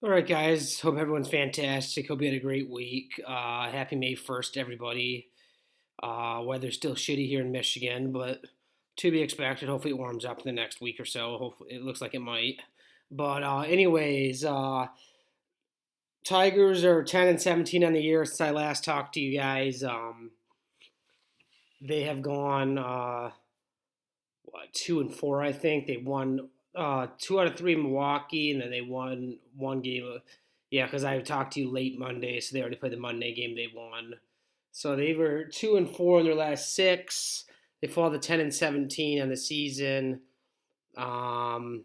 All right, guys. Hope everyone's fantastic. Hope you had a great week. Happy May 1st, everybody. Weather's still shitty here in Michigan, but to be expected. Hopefully, it warms up in the next week or so. Hopefully, it looks like it might. But, anyways, Tigers are 10 and 17 on the year since I last talked to you guys. They have gone, 2 and 4, I think. They won two out of three in Milwaukee, and then they won one game. Yeah, because I talked to you late Monday, so they already played the Monday game. They won, so they were 2-4 in their last six. They fall to 10 and 17 on the season. Um,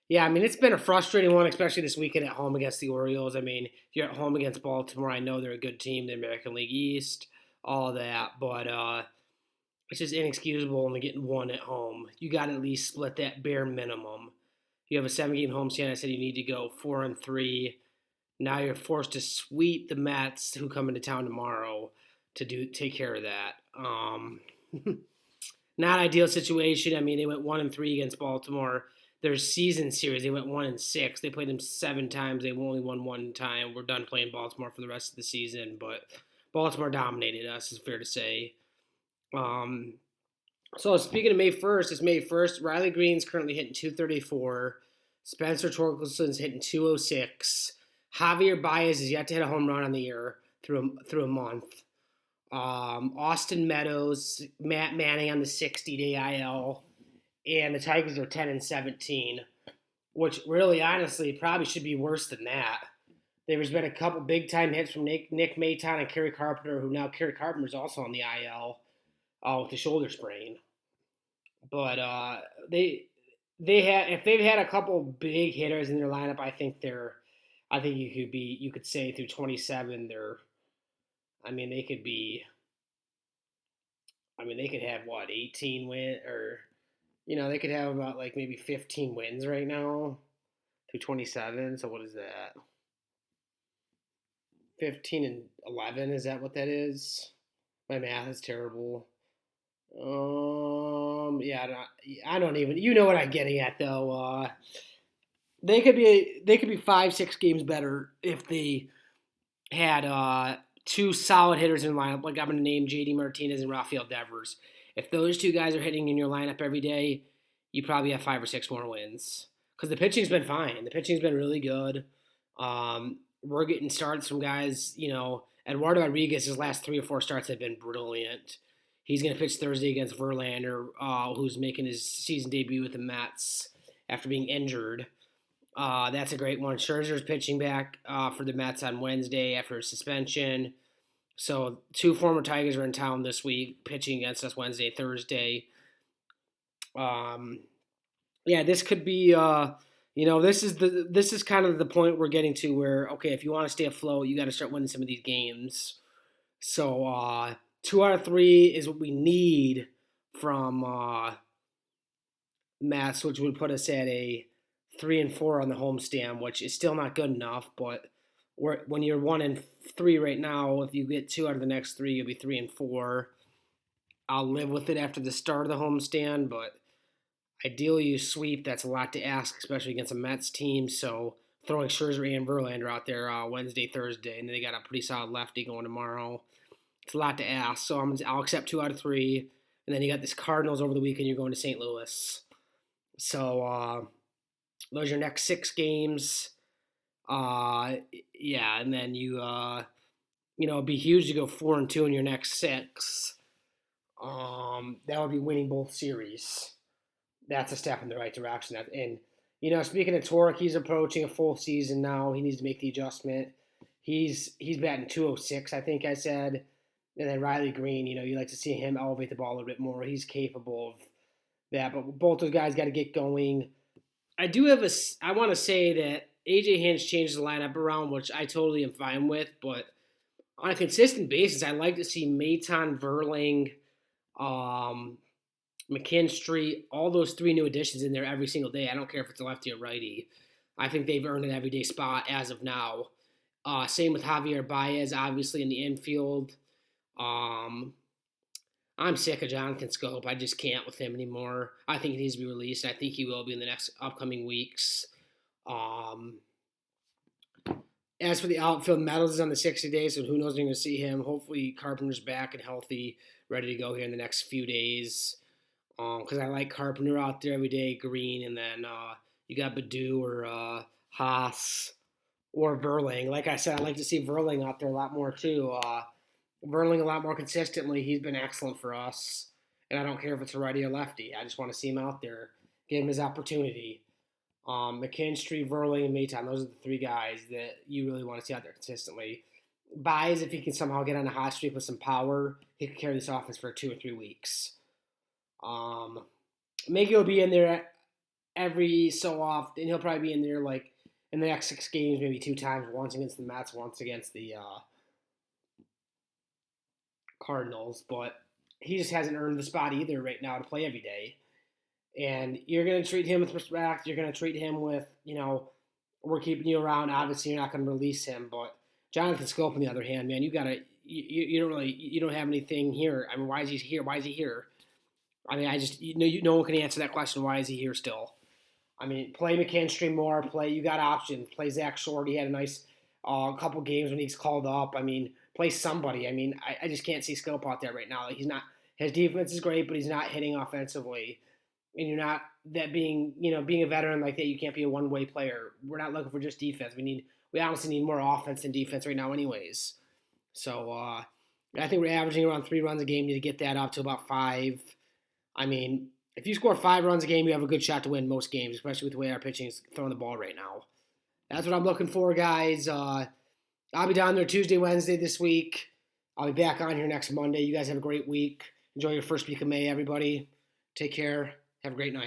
yeah, I mean it's been a frustrating one, especially this weekend at home against the Orioles. I mean, if you're at home against Baltimore, I know they're a good team, the American League East, all of that, but it's just inexcusable only getting one at home. You got to at least split that bare minimum. You have a 7 game homestand. I said you need to go 4-3. Now you're forced to sweep the Mets, who come into town tomorrow, to take care of that. Not ideal situation. I mean, they went 1-3 against Baltimore. Their season series, they went 1-6. They played them 7 times. They only won one time. We're done playing Baltimore for the rest of the season, but Baltimore dominated us. Is fair to say. Um, so speaking of May 1st, it's May 1st. Riley Green's currently hitting 234. Spencer Torkelson's hitting 206. Javier Baez is yet to hit a home run on the year through a month. Austin Meadows, Matt Manning on the 60-day IL, and the Tigers are 10 and 17, which really, honestly, probably should be worse than that. There's been a couple big time hits from Nick Maton and Kerry Carpenter, who now Kerry Carpenter's also on the IL with the shoulder sprain. But they had if they've had a couple big hitters in their lineup, I think you could say through 27 they're I mean they could be I mean they could have what 18 win or they could have about like maybe 15 wins right now through 27. So what is that? 15 and 11, is that what that is? My math is terrible. Yeah, I don't even. You know what I'm getting at, though. They could be 5-6 games better if they had two solid hitters in the lineup. Like I'm going to name J.D. Martinez and Rafael Devers. If those two guys are hitting in your lineup every day, you probably have 5 or 6 more wins. Because the pitching's been fine. The pitching's been really good. We're getting starts from guys. Eduardo Rodriguez, his last 3 or 4 starts have been brilliant. He's going to pitch Thursday against Verlander, who's making his season debut with the Mets after being injured. That's a great one. Scherzer's pitching back for the Mets on Wednesday after a suspension. So 2 former Tigers are in town this week, pitching against us Wednesday, Thursday. Yeah, this could be. This is kind of the point we're getting to where okay, if you want to stay afloat, you got to start winning some of these games. So 2 out of 3 is what we need from Mets, which would put us at a 3-4 on the homestand, which is still not good enough. But when you're 1-3 right now, if you get 2 out of the next 3, you'll be 3-4. I'll live with it after the start of the homestand, but ideally you sweep. That's a lot to ask, especially against a Mets team. So throwing Scherzer and Verlander out there Wednesday, Thursday, and then they got a pretty solid lefty going tomorrow. It's a lot to ask, so I'll accept 2 out of 3. And then you got this Cardinals over the weekend. You're going to St. Louis, so those are your next 6 games. Yeah, and then it'd be huge to go 4-2 in your next 6. That would be winning both series. That's a step in the right direction. And speaking of Torque, he's approaching a full season now. He needs to make the adjustment. He's batting 206, I think I said. And then Riley Green, you like to see him elevate the ball a little bit more. He's capable of that. But both those guys got to get going. I want to say that AJ Hinch changed the lineup around, which I totally am fine with. But on a consistent basis, I like to see Maton, Verling, McKinstry, all those 3 new additions in there every single day. I don't care if it's a lefty or righty. I think they've earned an everyday spot as of now. Same with Javier Baez, obviously, in the infield. I'm sick of Jonathan Scope. I just can't with him anymore. I think he needs to be released. I think he will be in the next upcoming weeks. As for the outfield, Meadows is on the 60 days, so who knows when you're going to see him. Hopefully, Carpenter's back and healthy, ready to go here in the next few days. Because I like Carpenter out there every day, Green, and then you got Badu or Haas or Verling. Like I said, I'd like to see Verling out there a lot more too. Verling a lot more consistently. He's been excellent for us, and I don't care if it's a righty or lefty. I just want to see him out there, give him his opportunity. McKinstry, Verling, and Maton. Those are the three guys that you really want to see out there consistently. Buys, if he can somehow get on a hot streak with some power, he could carry this offense for 2 or 3 weeks. Maggie will be in there every so often. He'll probably be in there like in the next 6 games, maybe 2 times. Once against the Mets, once against the Cardinals. But he just hasn't earned the spot either right now to play every day. And you're going to treat him with respect. You're going to treat him with, we're keeping you around. Obviously, you're not going to release him. But Jonathan Scope, on the other hand, man, you don't have anything here. I mean, why is he here? Why is he here? I mean, no one can answer that question. Why is he here still? I mean, play McKinstry more. You got options. Play Zach Short. He had a nice couple games when he's called up. I mean, play somebody. I mean, I just can't see Scope out there right now. He's not. His defense is great, but he's not hitting offensively. And you're not being a veteran like that. You can't be a one-way player. We're not looking for just defense. We honestly need more offense than defense right now, anyways. So I think we're averaging around 3 runs a game. Need to get that up to about 5. I mean, if you score 5 runs a game, you have a good shot to win most games, especially with the way our pitching is throwing the ball right now. That's what I'm looking for, guys. I'll be down there Tuesday, Wednesday this week. I'll be back on here next Monday. You guys have a great week. Enjoy your first week of May, everybody. Take care. Have a great night.